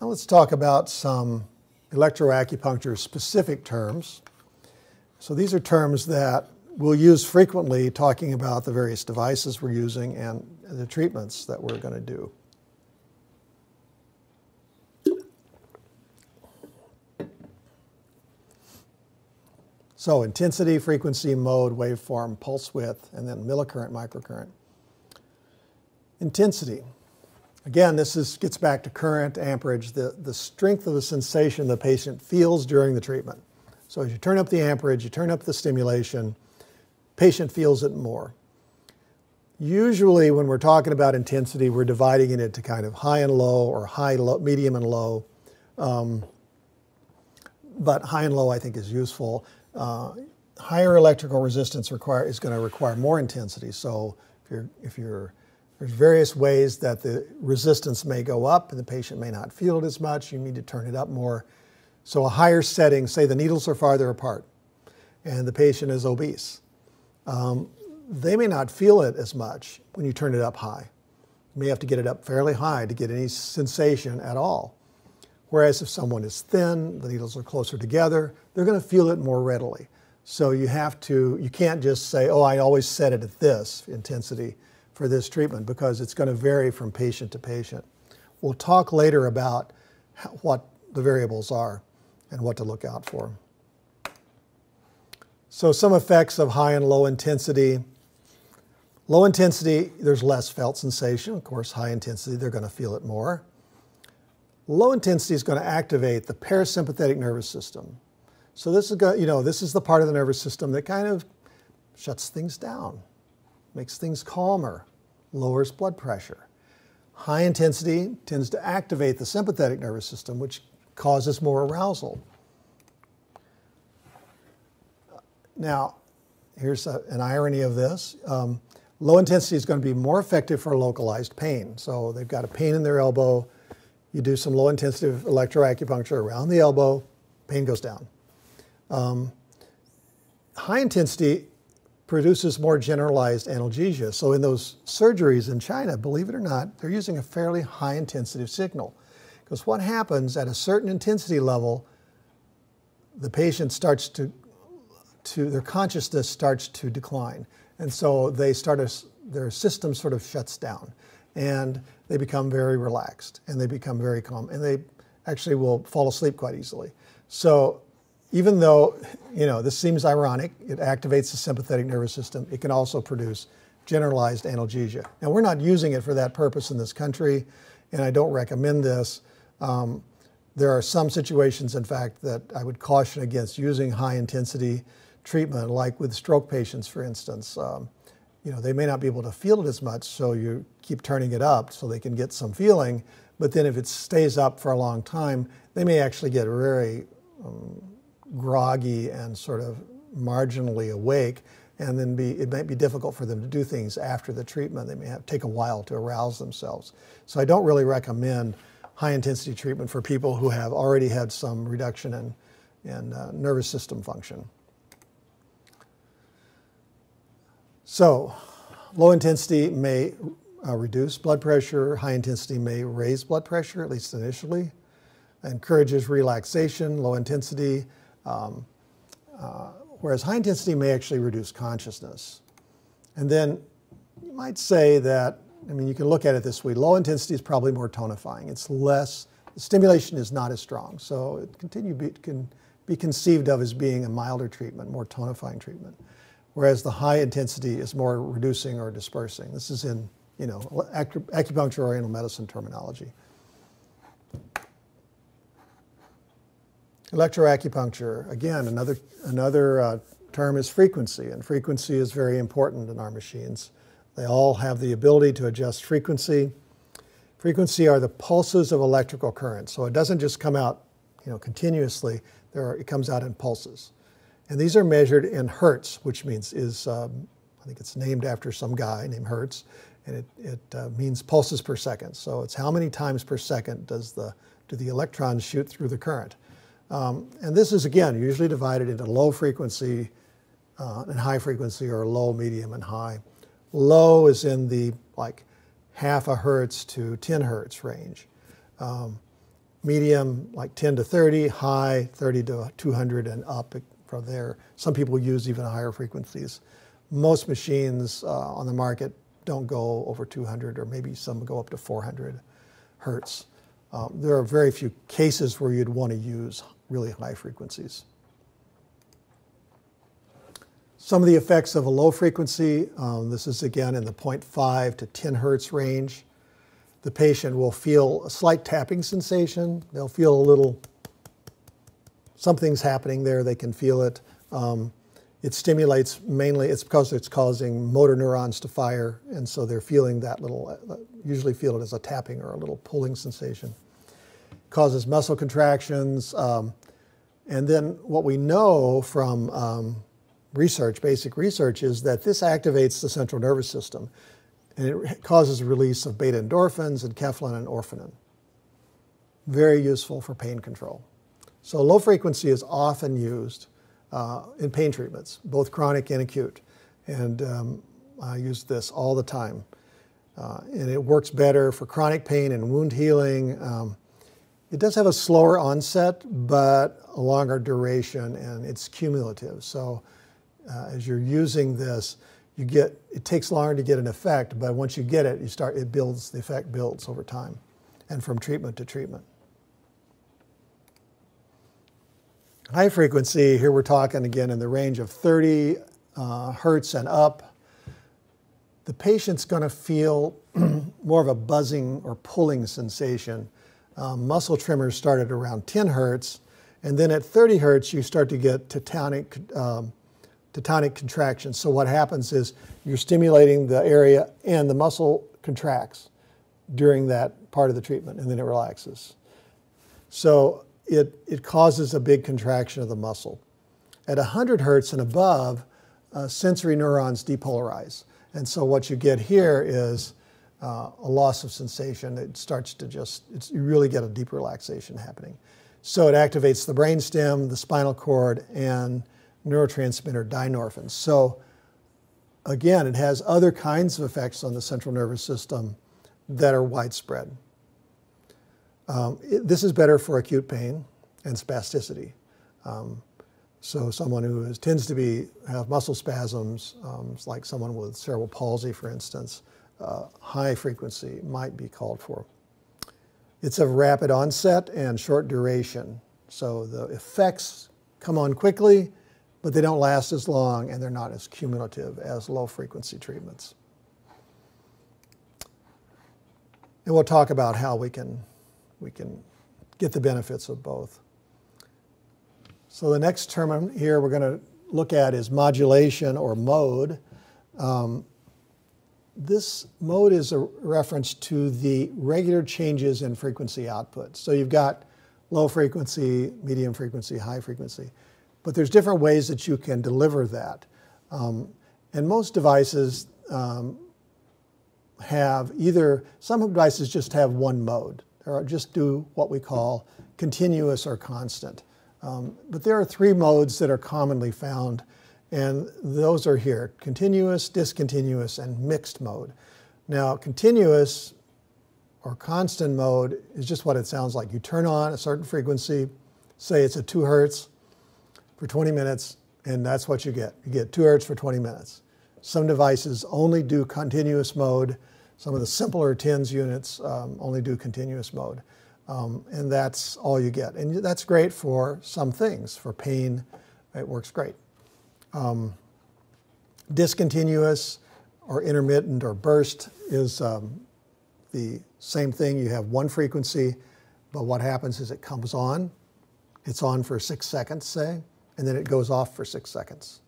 Now let's talk about some electroacupuncture specific terms. So these are terms that we'll use frequently talking about the various devices we're using and the treatments that we're going to do. So intensity, frequency, mode, waveform, pulse width, and then millicurrent, microcurrent. Intensity. Again, this gets back to current, amperage, the strength of the sensation the patient feels during the treatment. So as you turn up the amperage, you turn up the stimulation, patient feels it more. Usually when we're talking about intensity, we're dividing it into kind of high and low or high, low, medium and low. But high and low I think is useful. Higher electrical resistance is going to require more intensity. So there's various ways that the resistance may go up and the patient may not feel it as much. You need to turn it up more. So a higher setting, say the needles are farther apart and the patient is obese. They may not feel it as much when you turn it up high. You may have to get it up fairly high to get any sensation at all. Whereas if someone is thin, the needles are closer together, they're going to feel it more readily. So you can't just say, oh, I always set it at this intensity for this treatment, because it's going to vary from patient to patient. We'll talk later about what the variables are and what to look out for. So some effects of high and low intensity. Low intensity, there's less felt sensation. Of course, high intensity, they're going to feel it more. Low intensity is going to activate the parasympathetic nervous system. So this is the part of the nervous system that kind of shuts things down, makes things calmer, lowers blood pressure. High intensity tends to activate the sympathetic nervous system, which causes more arousal. Now, here's an irony of this. Low intensity is going to be more effective for localized pain. So they've got a pain in their elbow. You do some low intensity electroacupuncture around the elbow, pain goes down. High intensity produces more generalized analgesia. So in those surgeries in China, believe it or not, they're using a fairly high intensity signal. Because what happens at a certain intensity level, the patient starts their consciousness starts to decline. And so their system sort of shuts down. And they become very relaxed, and they become very calm, and they actually will fall asleep quite easily. So even though, this seems ironic, it activates the sympathetic nervous system, it can also produce generalized analgesia. Now, we're not using it for that purpose in this country, and I don't recommend this. There are some situations, in fact, that I would caution against using high-intensity treatment, like with stroke patients, for instance. They may not be able to feel it as much, so you keep turning it up so they can get some feeling. But then if it stays up for a long time, they may actually get very groggy and sort of marginally awake, and then it might be difficult for them to do things after the treatment. They may take a while to arouse themselves. So I don't really recommend high-intensity treatment for people who have already had some reduction in nervous system function. So, low intensity may reduce blood pressure. High intensity may raise blood pressure, at least initially. Encourages relaxation, low intensity, whereas high intensity may actually reduce consciousness. And then you might say that, you can look at it this way, low intensity is probably more tonifying. It's less, the stimulation is not as strong. So it can be conceived of as being a milder treatment, more tonifying treatment. Whereas the high intensity is more reducing or dispersing. This is in, acupuncture or oriental medicine terminology. Electroacupuncture, again, another term is frequency, and frequency is very important in our machines. They all have the ability to adjust frequency. Frequency are the pulses of electrical current, so it doesn't just come out, continuously. It comes out in pulses. And these are measured in hertz, which means I think it's named after some guy named Hertz, and it means pulses per second. So it's how many times per second do the electrons shoot through the current. And this is, again, usually divided into low frequency and high frequency, or low, medium, and high. Low is in the half a hertz to 10 hertz range. medium like 10 to 30, high 30 to 200 and up from there. Some people use even higher frequencies. Most machines on the market don't go over 200, or maybe some go up to 400 hertz. There are very few cases where you'd want to use really high frequencies. Some of the effects of a low frequency, this is again in the 0.5 to 10 hertz range. The patient will feel a slight tapping sensation. They'll feel a little, something's happening there, they can feel it. It stimulates mainly, it's because it's causing motor neurons to fire, and so they're feeling that little, usually feel it as a tapping or a little pulling sensation. Causes muscle contractions, and then what we know from research, basic research, is that this activates the central nervous system, and it causes a release of beta endorphins and enkephalin and orphanin. Very useful for pain control. So low frequency is often used in pain treatments, both chronic and acute. And I use this all the time. And it works better for chronic pain and wound healing. It does have a slower onset, but a longer duration, and it's cumulative. So as you're using this, it takes longer to get an effect, but once you get it, the effect builds over time, and from treatment to treatment. High frequency, here we're talking again in the range of 30 hertz and up. The patient's going to feel more of a buzzing or pulling sensation. Muscle tremors start at around 10 hertz, and then at 30 hertz you start to get tetanic contractions. So what happens is you're stimulating the area and the muscle contracts during that part of the treatment, and then it relaxes. So it causes a big contraction of the muscle. At 100 hertz and above, sensory neurons depolarize. And so what you get here is a loss of sensation. It starts to you really get a deep relaxation happening. So it activates the brainstem, the spinal cord, and neurotransmitter dynorphins. So again, it has other kinds of effects on the central nervous system that are widespread. This is better for acute pain and spasticity. So someone who tends to have muscle spasms, like someone with cerebral palsy, for instance, high frequency might be called for. It's of rapid onset and short duration. So the effects come on quickly, but they don't last as long, and they're not as cumulative as low frequency treatments. And we'll talk about how we can get the benefits of both. So the next term here we're going to look at is modulation or mode. This mode is a reference to the regular changes in frequency output. So you've got low frequency, medium frequency, high frequency. But there's different ways that you can deliver that. And most devices some devices just have one mode, or just do what we call continuous or constant. But there are three modes that are commonly found, and those are here: continuous, discontinuous, and mixed mode. Now, continuous or constant mode is just what it sounds like. You turn on a certain frequency, say it's at 2 hertz for 20 minutes, and that's what you get. You get 2 hertz for 20 minutes. Some devices only do continuous mode. Some of the simpler TENS units only do continuous mode. And that's all you get. And that's great for some things. For pain, it works great. Discontinuous or intermittent or burst is the same thing. You have one frequency, but what happens is it comes on. It's on for 6 seconds, say, and then it goes off for 6 seconds.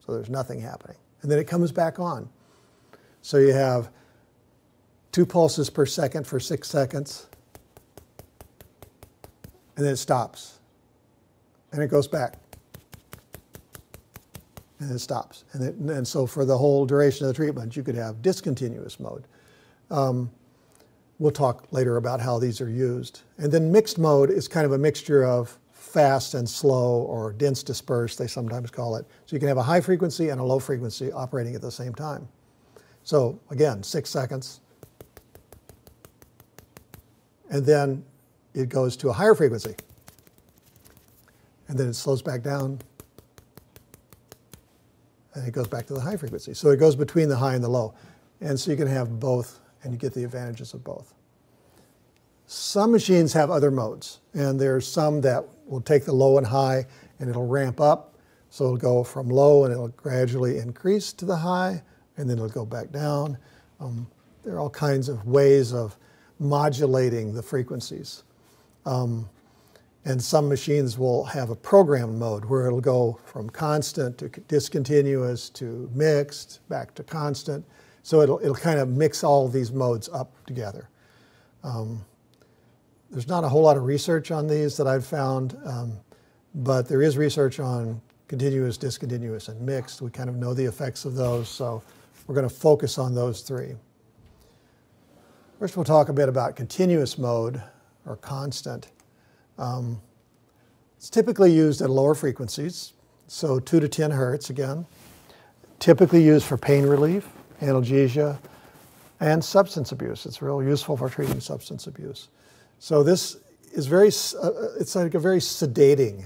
So there's nothing happening. And then it comes back on. So you have 2 pulses per second for 6 seconds, and then it stops, and it goes back, and it stops. And so for the whole duration of the treatment, you could have discontinuous mode. We'll talk later about how these are used. And then mixed mode is kind of a mixture of fast and slow, or dense dispersed, they sometimes call it. So you can have a high frequency and a low frequency operating at the same time. So again, 6 seconds. And then it goes to a higher frequency. And then it slows back down, and it goes back to the high frequency. So it goes between the high and the low. And so you can have both, and you get the advantages of both. Some machines have other modes, and there's some that will take the low and high, and it'll ramp up. So it'll go from low, and it'll gradually increase to the high, and then it'll go back down. There are all kinds of ways of modulating the frequencies. And some machines will have a program mode where it'll go from constant to discontinuous to mixed, back to constant. So it'll kind of mix all of these modes up together. There's not a whole lot of research on these that I've found, but there is research on continuous, discontinuous, and mixed. We kind of know the effects of those, so we're going to focus on those three. First, we'll talk a bit about continuous mode, or constant. It's typically used at lower frequencies, so 2 to 10 hertz again. Typically used for pain relief, analgesia, and substance abuse. It's real useful for treating substance abuse. So this is it's like a very sedating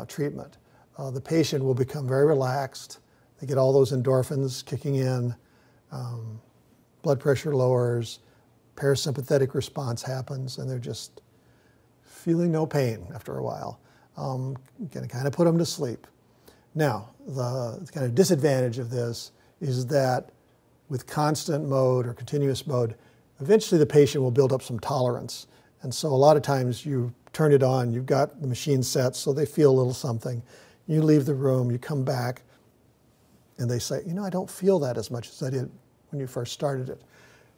treatment. The patient will become very relaxed. They get all those endorphins kicking in, blood pressure lowers, parasympathetic response happens, and they're just feeling no pain after a while. Can kind of put them to sleep. Now, the kind of disadvantage of this is that with constant mode or continuous mode, eventually the patient will build up some tolerance. And so a lot of times you turn it on, you've got the machine set so they feel a little something. You leave the room, you come back, and they say, you know, I don't feel that as much as I did when you first started it.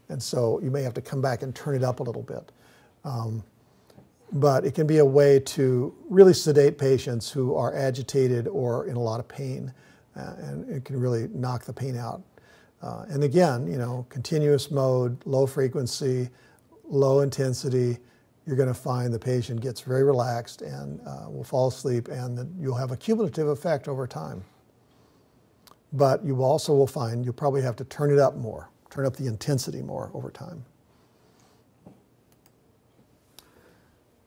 And so you may have to come back and turn it up a little bit. But it can be a way to really sedate patients who are agitated or in a lot of pain, and it can really knock the pain out. And again, you know, continuous mode, low frequency, low intensity, you're going to find the patient gets very relaxed and will fall asleep, and that you'll have a cumulative effect over time. But you also will find you'll probably have to turn it up more, turn up the intensity more over time.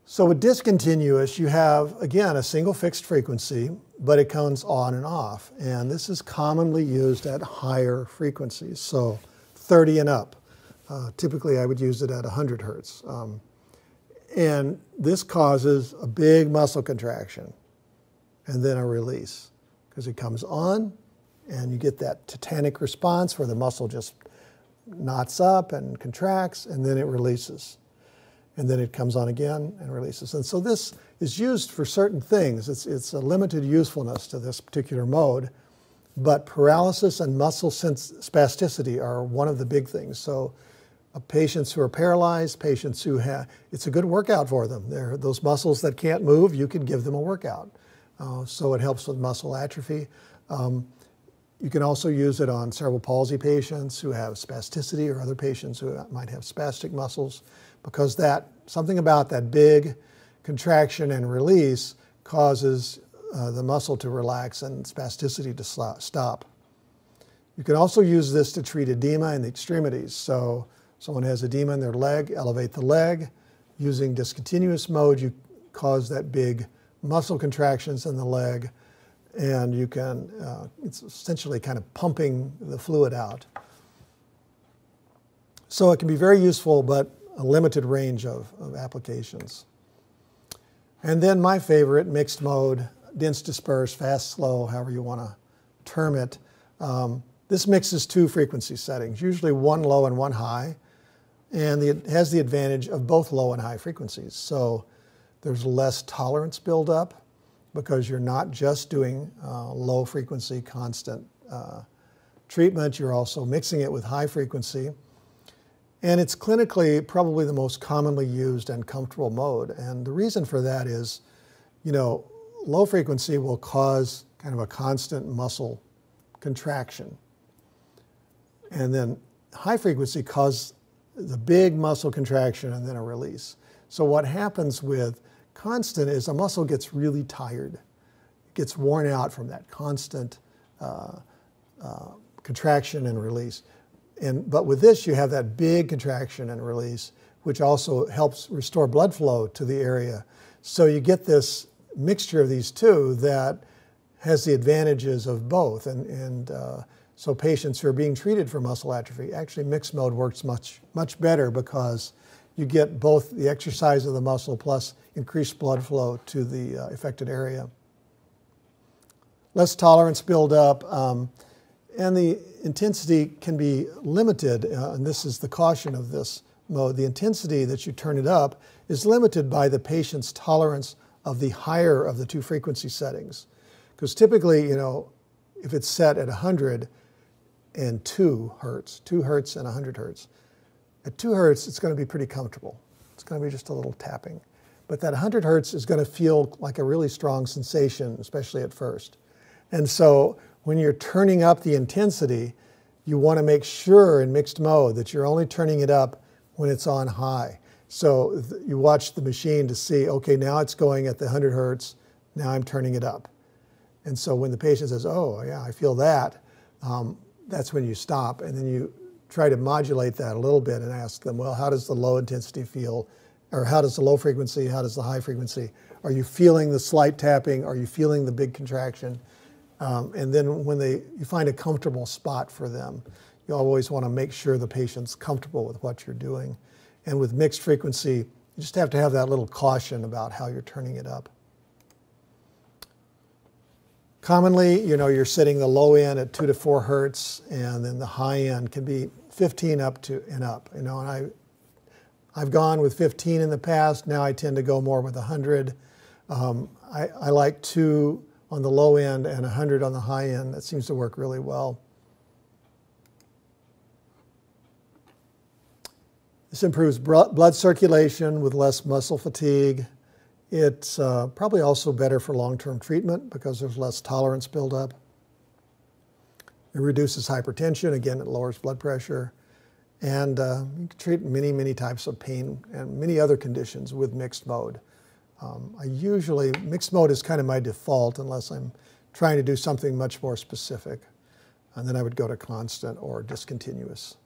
So with discontinuous, you have, again, a single fixed frequency, but it comes on and off. And this is commonly used at higher frequencies, so 30 and up. Typically, I would use it at 100 hertz. And this causes a big muscle contraction and then a release, because it comes on and you get that tetanic response where the muscle just knots up and contracts, and then it releases. And then it comes on again and releases. And so this is used for certain things. It's a limited usefulness to this particular mode, but paralysis and muscle spasticity are one of the big things. So patients who are paralyzed, patients who have, it's a good workout for them. Those muscles that can't move, you can give them a workout. So it helps with muscle atrophy. You can also use it on cerebral palsy patients who have spasticity, or other patients who might have spastic muscles, because something about that big contraction and release causes the muscle to relax and spasticity to stop. You can also use this to treat edema in the extremities. So someone has edema in their leg, elevate the leg. Using discontinuous mode, you cause that big muscle contractions in the leg, and you can, it's essentially kind of pumping the fluid out. So it can be very useful, but a limited range of applications. And then my favorite, mixed mode, dense disperse, fast slow, however you want to term it. This mixes 2 frequency settings, usually one low and one high, and it has the advantage of both low and high frequencies. So there's less tolerance buildup because you're not just doing low frequency constant treatment, you're also mixing it with high frequency. And it's clinically probably the most commonly used and comfortable mode. And the reason for that is, you know, low frequency will cause kind of a constant muscle contraction. And then high frequency causes the big muscle contraction and then a release. So what happens with constant is a muscle gets really tired. It gets worn out from that constant contraction and release. But with this, you have that big contraction and release, which also helps restore blood flow to the area. So you get this mixture of these two that has the advantages of both. So patients who are being treated for muscle atrophy, actually mixed mode works much better because you get both the exercise of the muscle plus increased blood flow to the affected area. Less tolerance buildup, and the intensity can be limited, and this is the caution of this mode. The intensity that you turn it up is limited by the patient's tolerance of the higher of the two frequency settings. Because typically, you know, if it's set at 102 hertz, 2 hertz and 100 hertz, at 2 hertz, it's going to be pretty comfortable. It's going to be just a little tapping. But that 100 hertz is going to feel like a really strong sensation, especially at first. And so when you're turning up the intensity, you want to make sure in mixed mode that you're only turning it up when it's on high. So you watch the machine to see, okay, now it's going at the 100 hertz, now I'm turning it up. And so when the patient says, oh, yeah, I feel that, that's when you stop. And then you try to modulate that a little bit and ask them, well, how does the low intensity feel? Or how does the low frequency, how does the high frequency? Are you feeling the slight tapping? Are you feeling the big contraction? And then when you find a comfortable spot for them, you always want to make sure the patient's comfortable with what you're doing. And with mixed frequency, you just have to have that little caution about how you're turning it up. Commonly, you know, you're setting the low end at 2 to 4 hertz, and then the high end can be 15 up and up. You know, and I've gone with 15 in the past. Now I tend to go more with 100. I like 2 on the low end and 100 on the high end. That seems to work really well. This improves blood circulation with less muscle fatigue. It's probably also better for long-term treatment because there's less tolerance buildup. It reduces hypertension. Again, it lowers blood pressure. And you can treat many, many types of pain and many other conditions with mixed mode. Mixed mode is kind of my default unless I'm trying to do something much more specific. And then I would go to constant or discontinuous.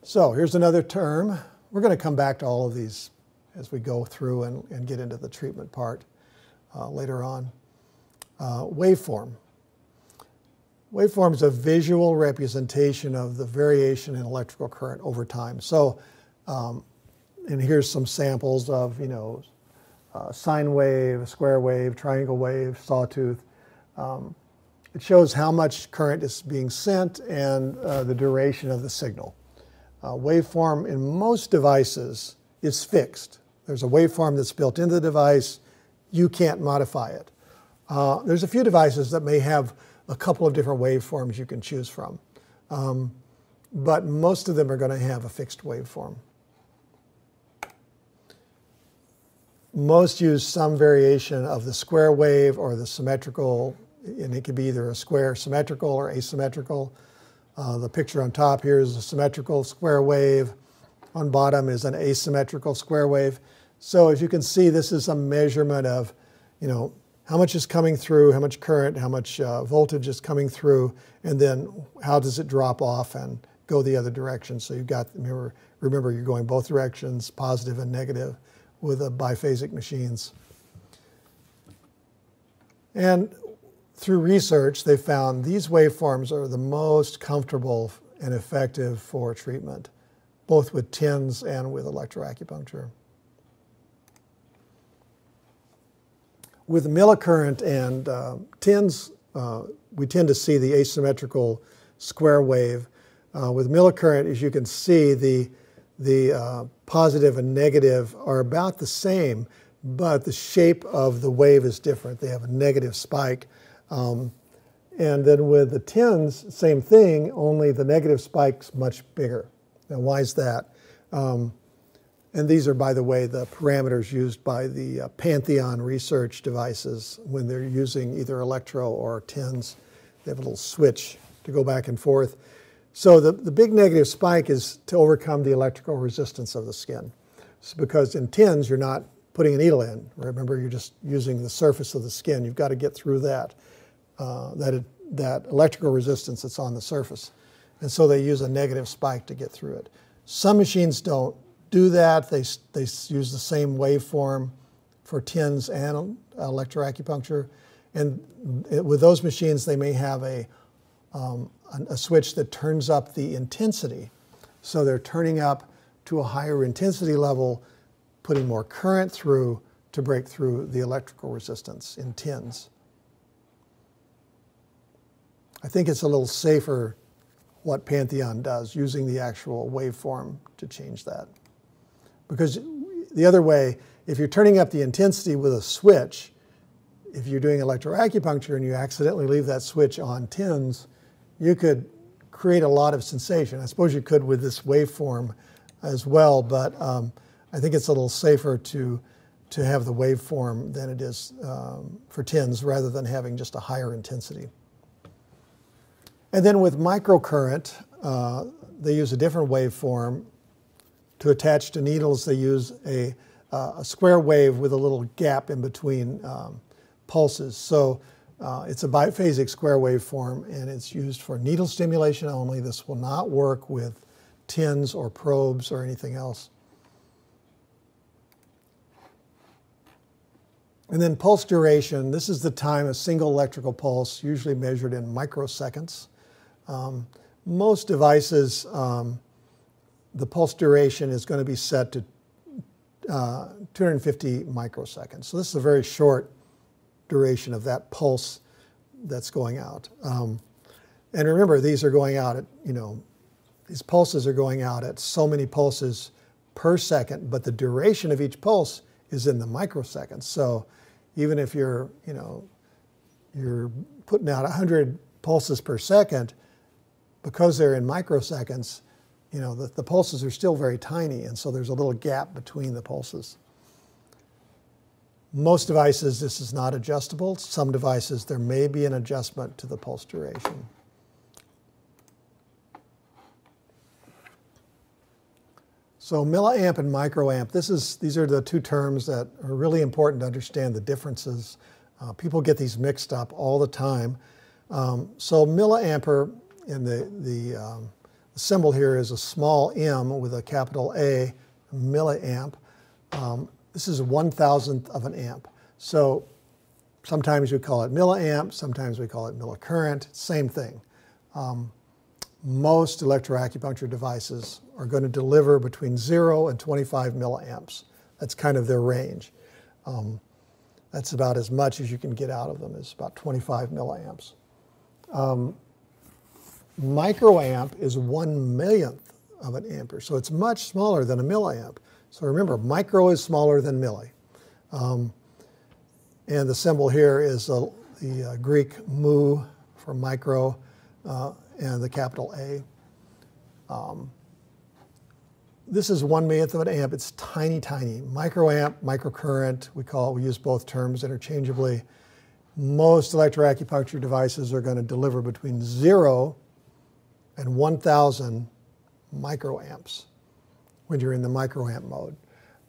So here's another term. We're going to come back to all of these as we go through and get into the treatment part later on. Waveform. Waveform is a visual representation of the variation in electrical current over time. So, and here's some samples of, you know, sine wave, square wave, triangle wave, sawtooth. It shows how much current is being sent and the duration of the signal. Waveform in most devices is fixed. There's a waveform that's built into the device. You can't modify it. There's a few devices that may have a couple of different waveforms you can choose from. But most of them are going to have a fixed waveform. Most use some variation of the square wave or the symmetrical, and it could be either a square symmetrical or asymmetrical. The picture on top here is a symmetrical square wave. On bottom is an asymmetrical square wave. So as you can see, this is a measurement of, you know, how much is coming through, how much current, how much voltage is coming through, and then how does it drop off and go the other direction. So you've got, remember you're going both directions, positive and negative, with biphasic machines. And through research, they found these waveforms are the most comfortable and effective for treatment, both with TINS and with electroacupuncture. With millicurrent and TINS, we tend to see the asymmetrical square wave. With millicurrent, as you can see, the positive and negative are about the same, but the shape of the wave is different. They have a negative spike. And then with the TINS, same thing, only the negative spike's much bigger. Now, why is that? And these are, by the way, the parameters used by the Pantheon research devices when they're using either electro or TINS. They have a little switch to go back and forth. So the big negative spike is to overcome the electrical resistance of the skin. It's because in TINS, you're not putting a needle in. Remember, you're just using the surface of the skin. You've got to get through that electrical resistance that's on the surface. And so they use a negative spike to get through it. Some machines don't do that. They use the same waveform for TINS and electroacupuncture. And with those machines, they may have a switch that turns up the intensity. So they're turning up to a higher intensity level, putting more current through to break through the electrical resistance in TINS. I think it's a little safer what Pantheon does, using the actual waveform to change that. Because the other way, if you're turning up the intensity with a switch, if you're doing electroacupuncture and you accidentally leave that switch on TINS, you could create a lot of sensation. I suppose you could with this waveform as well, but I think it's a little safer to have the waveform than it is for TINS, rather than having just a higher intensity. And then with microcurrent, they use a different waveform. To attach to needles, they use a square wave with a little gap in between pulses. So it's a biphasic square waveform, and it's used for needle stimulation only. This will not work with TINS or probes or anything else. And then pulse duration. This is the time a single electrical pulse, usually measured in microseconds. Most devices, the pulse duration is going to be set to 250 microseconds. So this is a very short duration of that pulse that's going out. And remember, these are going out at, these pulses are going out at so many pulses per second, but the duration of each pulse is in the microseconds. So even if you're putting out 100 pulses per second, because they're in microseconds, the pulses are still very tiny, and so there's a little gap between the pulses. Most devices, this is not adjustable. Some devices, there may be an adjustment to the pulse duration. So milliamp and microamp, these are the two terms that are really important to understand the differences. People get these mixed up all the time. So milliampere, in the symbol here is a small m with a capital A, milliamp. This is 1,000th of an amp. So sometimes we call it milliamp, sometimes we call it millicurrent, same thing. Most electroacupuncture devices are going to deliver between 0 and 25 milliamps. That's kind of their range. That's about as much as you can get out of them, is about 25 milliamps. Microamp is 1/1,000,000th of an ampere, so it's much smaller than a milliamp. So remember, micro is smaller than milli. And the symbol here is the Greek mu for micro and the capital A. This is 1/1,000,000th of an amp. It's tiny, tiny. Microamp, microcurrent, we use both terms interchangeably. Most electroacupuncture devices are going to deliver between 0 and 1,000 microamps when you're in the microamp mode.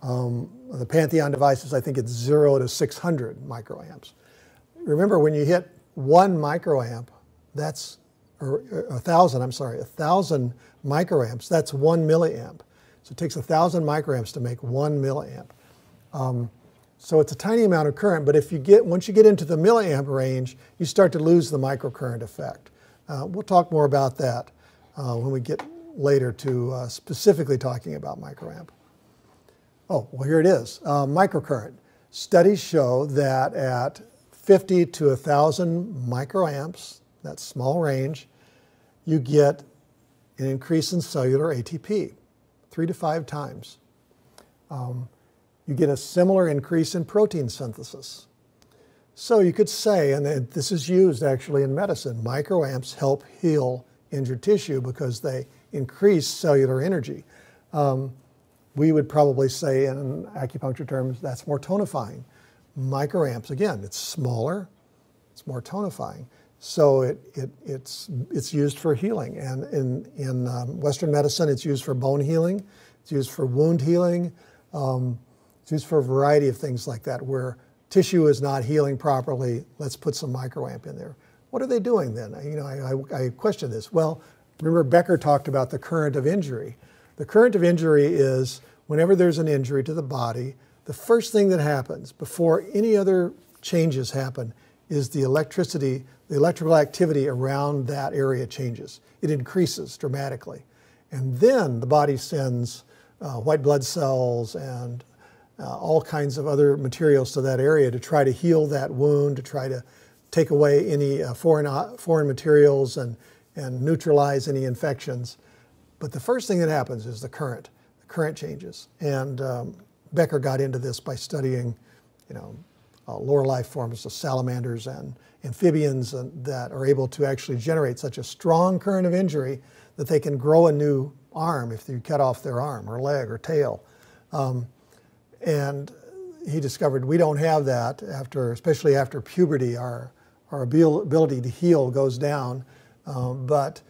The Pantheon devices, I think it's 0 to 600 microamps. Remember, when you hit 1 microamp, or 1,000, I'm sorry, 1,000 microamps, that's 1 milliamp. So it takes 1,000 microamps to make 1 milliamp. So it's a tiny amount of current, but once you get into the milliamp range, you start to lose the microcurrent effect. We'll talk more about that when we get later to specifically talking about microamp. Oh, well, here it is, microcurrent. Studies show that at 50 to 1,000 microamps, that small range, you get an increase in cellular ATP, 3 to 5 times. You get a similar increase in protein synthesis. So you could say, and this is used actually in medicine, microamps help heal injured tissue because they increase cellular energy. We would probably say in acupuncture terms, that's more tonifying. Microamps, again, it's smaller, it's more tonifying. So it's used for healing. And in Western medicine, it's used for bone healing, it's used for wound healing, it's used for a variety of things like that, where tissue is not healing properly, let's put some microamp in there. What are they doing then? I question this. Well, remember Becker talked about the current of injury. The current of injury is whenever there's an injury to the body, the first thing that happens before any other changes happen is the electricity, the electrical activity around that area changes. It increases dramatically. And then the body sends white blood cells and all kinds of other materials to that area to try to heal that wound, to try to take away any foreign materials and neutralize any infections. But the first thing that happens is the current. The current changes. And Becker got into this by studying, lower life forms of salamanders and amphibians that are able to actually generate such a strong current of injury that they can grow a new arm if you cut off their arm or leg or tail. And he discovered we don't have that especially after puberty. Our ability to heal goes down, but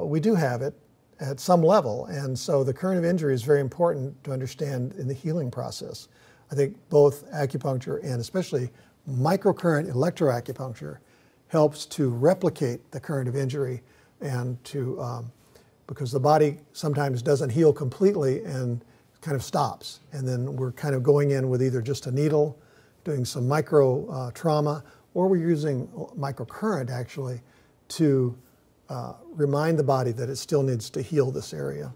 we do have it at some level. And so the current of injury is very important to understand in the healing process. I think both acupuncture and especially microcurrent electroacupuncture helps to replicate the current of injury and because the body sometimes doesn't heal completely and kind of stops. And then we're kind of going in with either just a needle, doing some micro trauma, or we're using microcurrent actually to remind the body that it still needs to heal this area.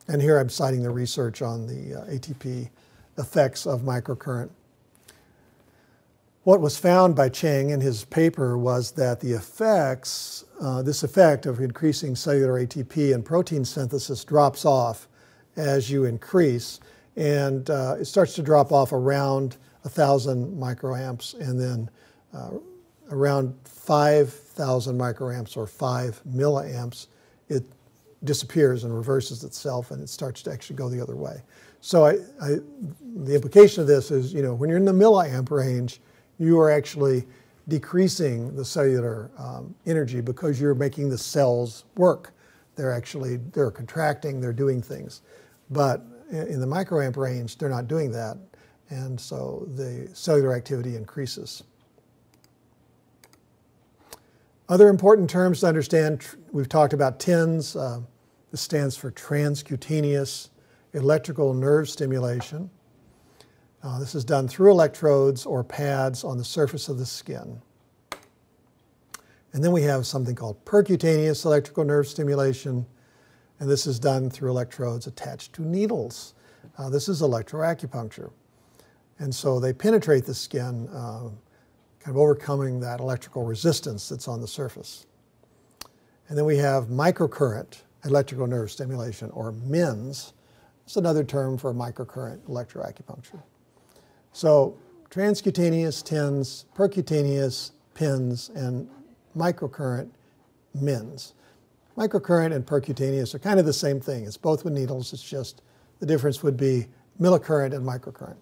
And here I'm citing the research on the ATP effects of microcurrent. What was found by Cheng in his paper was that the effects, this effect of increasing cellular ATP and protein synthesis drops off as you increase, and it starts to drop off around 1,000 microamps, and then around 5,000 microamps or 5 milliamps, it disappears and reverses itself, and it starts to actually go the other way. So the implication of this is, when you're in the milliamp range, you are actually decreasing the cellular energy because you're making the cells work. They're contracting, they're doing things. But in the microamp range, they're not doing that, and so the cellular activity increases. Other important terms to understand, we've talked about TENS. This stands for transcutaneous electrical nerve stimulation. This is done through electrodes or pads on the surface of the skin. And then we have something called percutaneous electrical nerve stimulation, and this is done through electrodes attached to needles. This is electroacupuncture. And so they penetrate the skin, kind of overcoming that electrical resistance that's on the surface. And then we have microcurrent electrical nerve stimulation, or MINS. It's another term for microcurrent electroacupuncture. So transcutaneous, TENS, percutaneous, PINS, and microcurrent, MINS. Microcurrent and percutaneous are kind of the same thing. It's both with needles. It's just the difference would be millicurrent and microcurrent.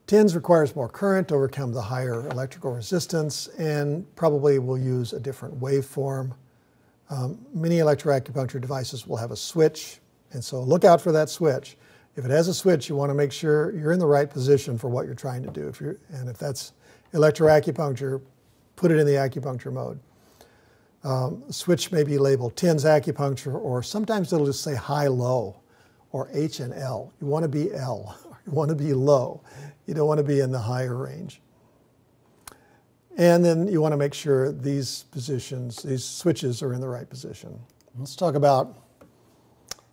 TENS requires more current to overcome the higher electrical resistance and probably will use a different waveform. Many electroacupuncture devices will have a switch, and so look out for that switch. If it has a switch, you want to make sure you're in the right position for what you're trying to do. If that's electroacupuncture, put it in the acupuncture mode. Switch may be labeled TENS acupuncture, or sometimes it'll just say high-low, or H and L. You want to be L. You want to be low. You don't want to be in the higher range. And then you want to make sure these positions, these switches are in the right position. Let's talk about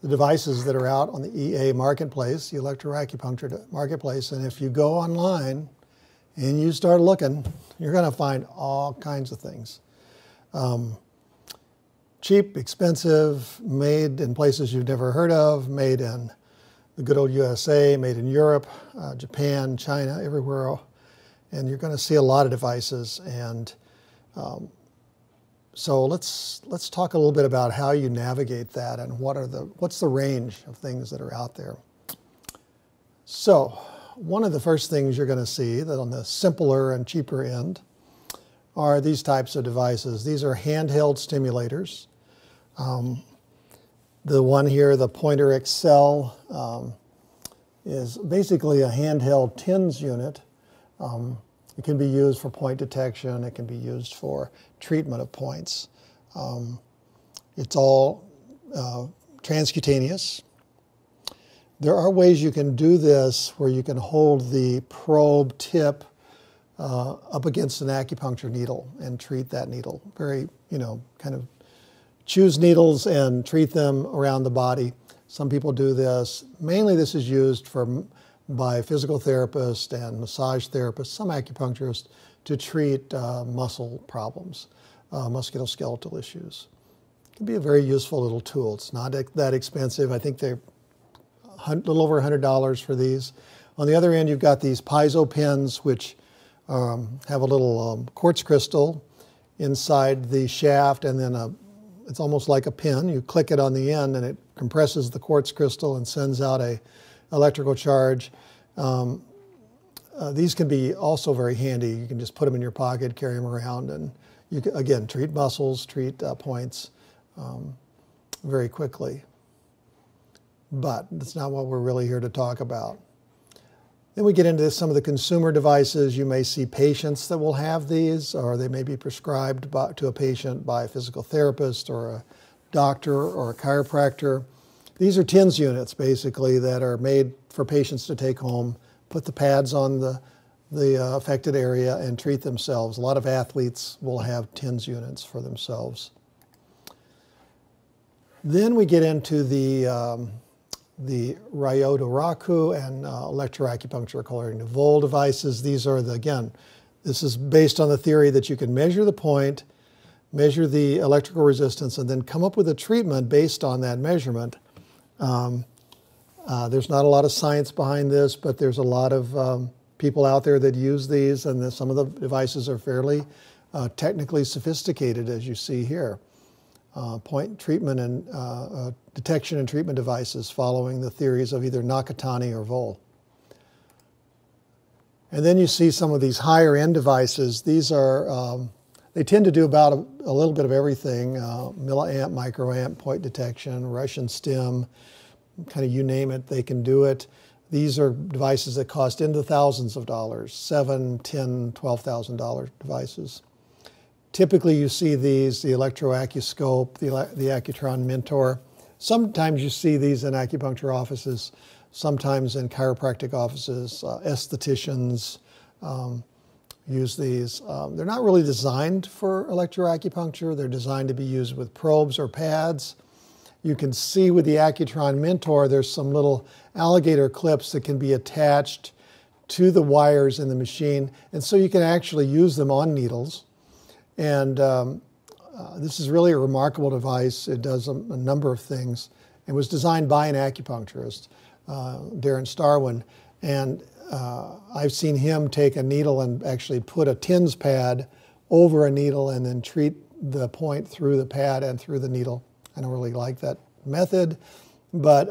the devices that are out on the EA marketplace, the electroacupuncture marketplace. And if you go online and you start looking, you're going to find all kinds of things. Cheap, expensive, made in places you've never heard of, made in the good old USA, made in Europe, Japan, China, everywhere. And you're going to see a lot of devices. And so let's talk a little bit about how you navigate that and what's the range of things that are out there. So one of the first things you're going to see that on the simpler and cheaper end are these types of devices. These are handheld stimulators. The one here, the Pointer XL, is basically a handheld TENS unit. It can be used for point detection. It can be used for treatment of points. It's all transcutaneous. There are ways you can do this where you can hold the probe tip up against an acupuncture needle and treat that needle. Very, kind of choose needles and treat them around the body. Some people do this. Mainly this is used by physical therapists and massage therapists, some acupuncturists, to treat muscle problems, musculoskeletal issues. It can be a very useful little tool. It's not that expensive. I think they're a little over $100 for these. On the other end, you've got these piezo pins, which have a little quartz crystal inside the shaft, and then it's almost like a pin. You click it on the end, and it compresses the quartz crystal and sends out a electrical charge. These can be also very handy. You can just put them in your pocket, carry them around, and you can, again, treat muscles, treat points very quickly. But that's not what we're really here to talk about. Then we get into some of the consumer devices. You may see patients that will have these, or they may be prescribed to a patient by a physical therapist or a doctor or a chiropractor. These are TINS units, basically, that are made for patients to take home, put the pads on the affected area, and treat themselves. A lot of athletes will have TINS units for themselves. Then we get into the Ryodoraku and Electroacupuncture according to Vol devices. These are again, this is based on the theory that you can measure the point, measure the electrical resistance, and then come up with a treatment based on that measurement. There's not a lot of science behind this, but there's a lot of people out there that use these, and some of the devices are fairly technically sophisticated, as you see here. Point treatment and detection and treatment devices following the theories of either Nakatani or Vol. And then you see some of these higher end devices. These are, they tend to do about a little bit of everything, milliamp, microamp, point detection, Russian stim, kind of you name it, they can do it. These are devices that cost into thousands of dollars, $7,000, $10,000, $12,000 devices. Typically you see these, the Electroacuoscope, the Accutron Mentor. Sometimes you see these in acupuncture offices, sometimes in chiropractic offices. Estheticians use these. They're not really designed for electroacupuncture. They're designed to be used with probes or pads. You can see with the Accutron Mentor, there's some little alligator clips that can be attached to the wires in the machine. And so you can actually use them on needles. And this is really a remarkable device. It does a number of things. It was designed by an acupuncturist, Darren Starwin. And I've seen him take a needle and actually put a TINS pad over a needle and then treat the point through the pad and through the needle. I don't really like that method, but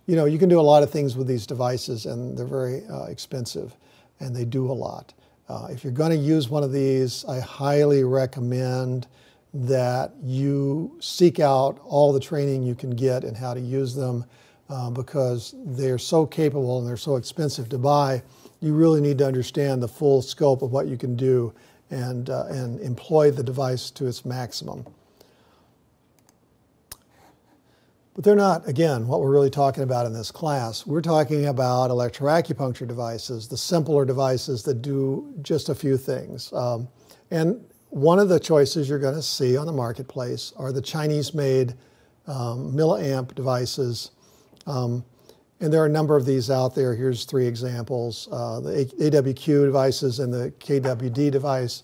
you can do a lot of things with these devices, and they're very expensive, and they do a lot. If you're going to use one of these, I highly recommend that you seek out all the training you can get in how to use them, because they're so capable and they're so expensive to buy. You really need to understand the full scope of what you can do and employ the device to its maximum. But they're not, again, what we're really talking about in this class. We're talking about electroacupuncture devices, the simpler devices that do just a few things. And one of the choices you're going to see on the marketplace are the Chinese-made milliamp devices. And there are a number of these out there. Here's 3 examples. The AWQ devices and the KWD device.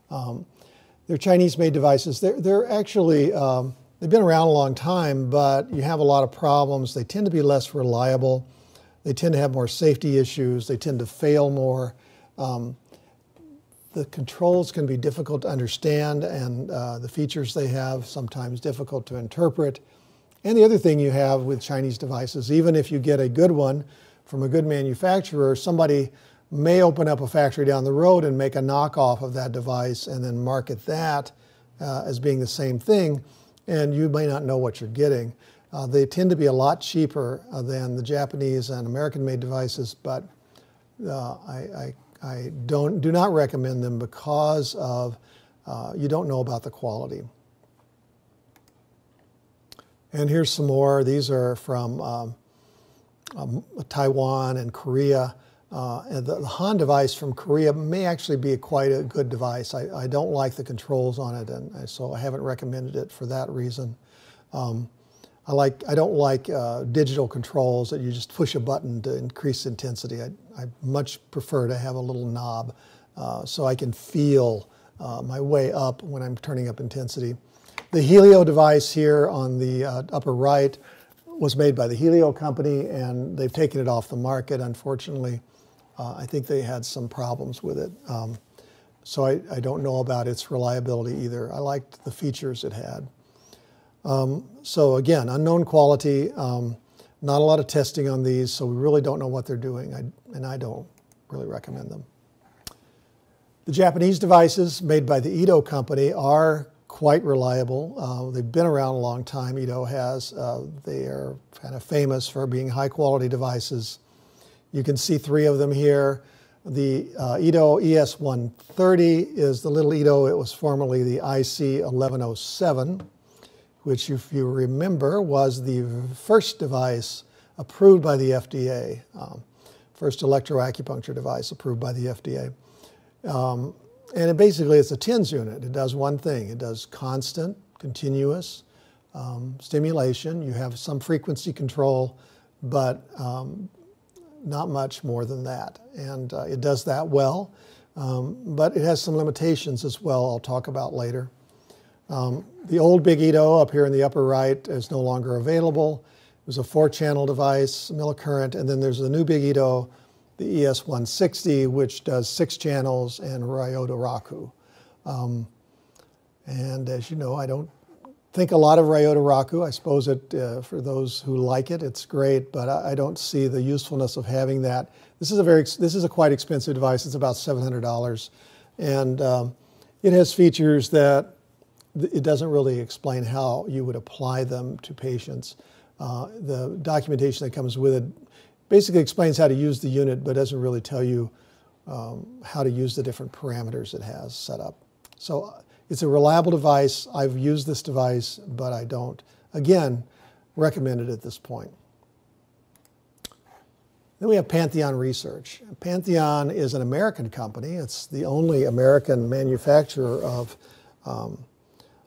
They're Chinese-made devices. They're actually... they've been around a long time, but you have a lot of problems. They tend to be less reliable. They tend to have more safety issues. They tend to fail more. The controls can be difficult to understand, and the features they have sometimes difficult to interpret. And the other thing you have with Chinese devices, even if you get a good one from a good manufacturer, somebody may open up a factory down the road and make a knockoff of that device and then market that as being the same thing. And you may not know what you're getting. They tend to be a lot cheaper than the Japanese and American-made devices, but I I do not recommend them because of you don't know about the quality. And here's some more. These are from Taiwan and Korea. And the Han device from Korea may actually be quite a good device. I don't like the controls on it, and so I haven't recommended it for that reason. I don't like digital controls that you just push a button to increase intensity. I much prefer to have a little knob so I can feel my way up when I'm turning up intensity. The Helio device here on the upper right was made by the Helio company, and they've taken it off the market, unfortunately. I think they had some problems with it. So I don't know about its reliability either. I liked the features it had. So again, unknown quality, not a lot of testing on these, so we really don't know what they're doing, and I don't really recommend them. The Japanese devices made by the Ito company are quite reliable. They've been around a long time, Ito has. They are kind of famous for being high quality devices. You can see 3 of them here. The Ito ES130 is the little Ito. It was formerly the IC1107, which, if you remember, was the first device approved by the FDA, first electroacupuncture device approved by the FDA. And basically it's a TENS unit. It does one thing. It does constant, continuous stimulation. You have some frequency control, but not much more than that. And it does that well, but it has some limitations as well I'll talk about later. The old Big Ito up here in the upper right is no longer available. It was a 4-channel device, millicurrent, and then there's the new Big Ito, the ES160, which does 6 channels and Ryodo Raku. And as you know, I don't think a lot of Ryodo Raku. I suppose for those who like it, it's great, but I don't see the usefulness of having that. This is a quite expensive device. It's about $700, and it has features that it doesn't really explain how you would apply them to patients. The documentation that comes with it basically explains how to use the unit, but doesn't really tell you how to use the different parameters it has set up. So it's a reliable device. I've used this device, but I don't, again, recommend it at this point. Then we have Pantheon Research. Pantheon is an American company. It's the only American manufacturer of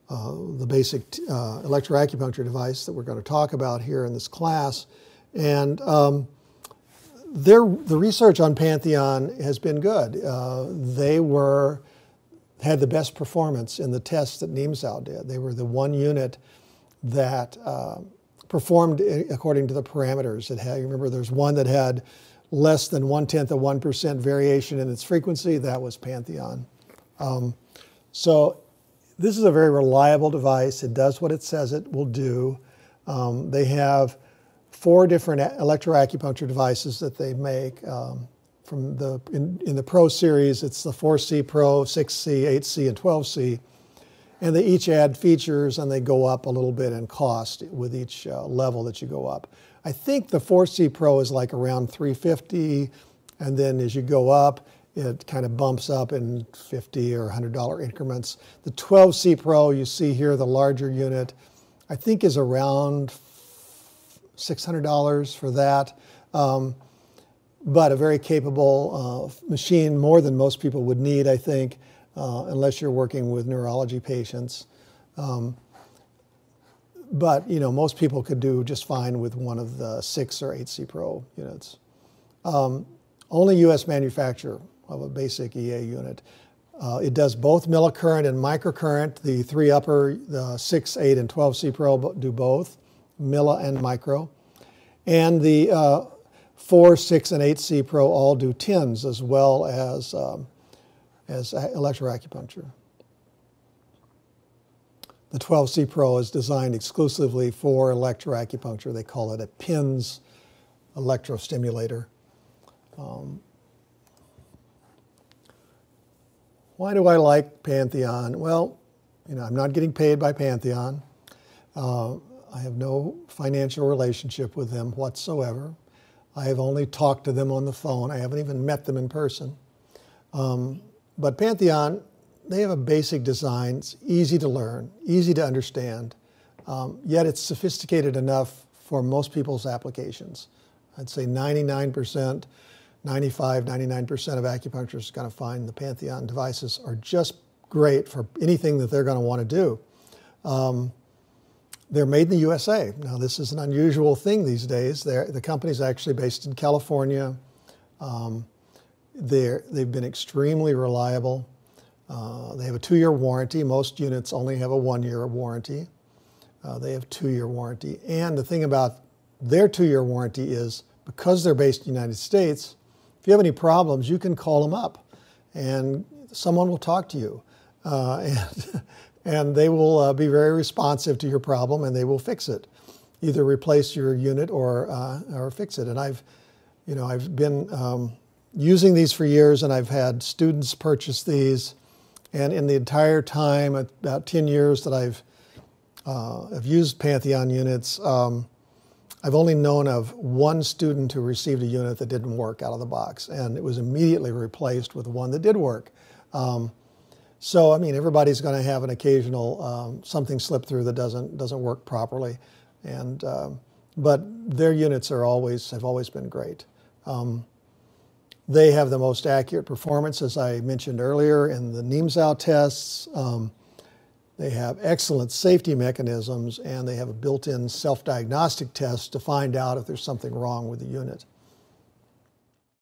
the basic electroacupuncture device that we're going to talk about here in this class. And the research on Pantheon has been good. They had the best performance in the tests that Niemsau did. They were the one unit that performed according to the parameters it had. You remember there's one that had less than 1/10 of 1% variation in its frequency. That was Pantheon. So this is a very reliable device. It does what it says it will do. They have 4 different electroacupuncture devices that they make. In the Pro series, it's the 4C Pro, 6C, 8C, and 12C. And they each add features, and they go up a little bit in cost with each level that you go up. I think the 4C Pro is like around $350, and then as you go up, it kind of bumps up in $50 or $100 increments. The 12C Pro, you see here, the larger unit, I think is around $600 for that. But a very capable machine, more than most people would need, I think, unless you're working with neurology patients. But you know, most people could do just fine with one of the 6 or 8C Pro units. Only U.S. manufacturer of a basic EA unit. It does both millicurrent and microcurrent. The 3 upper, the 6, 8, and 12C Pro do both, milli and micro. And the 4, 6, and 8C Pro all do TENS as well as electroacupuncture. The 12C Pro is designed exclusively for electroacupuncture. They call it a PINS electrostimulator. Why do I like Pantheon? Well, you know, I'm not getting paid by Pantheon. I have no financial relationship with them whatsoever. I have only talked to them on the phone. I haven't even met them in person. But Pantheon, they have a basic design. It's easy to learn, easy to understand, yet it's sophisticated enough for most people's applications. I'd say 99%, 95, 99% of acupuncturists are going to find the Pantheon devices are just great for anything that they're going to want to do. They're made in the USA. Now, this is an unusual thing these days. The company's actually based in California. They've been extremely reliable. They have a 2-year warranty. Most units only have a 1-year warranty. They have 2-year warranty. And the thing about their 2-year warranty is because they're based in the United States, if you have any problems, you can call them up and someone will talk to you. And they will be very responsive to your problem and they will fix it. Either replace your unit or fix it. And I've been using these for years, and I've had students purchase these. And in the entire time, about 10 years that I've used Pantheon units, I've only known of one student who received a unit that didn't work out of the box, and it was immediately replaced with one that did work. So, I mean, everybody's going to have an occasional something slip through that doesn't work properly, but their units have always been great. They have the most accurate performance, as I mentioned earlier, in the Niemsau tests. They have excellent safety mechanisms, and they have a built-in self-diagnostic test to find out if there's something wrong with the unit.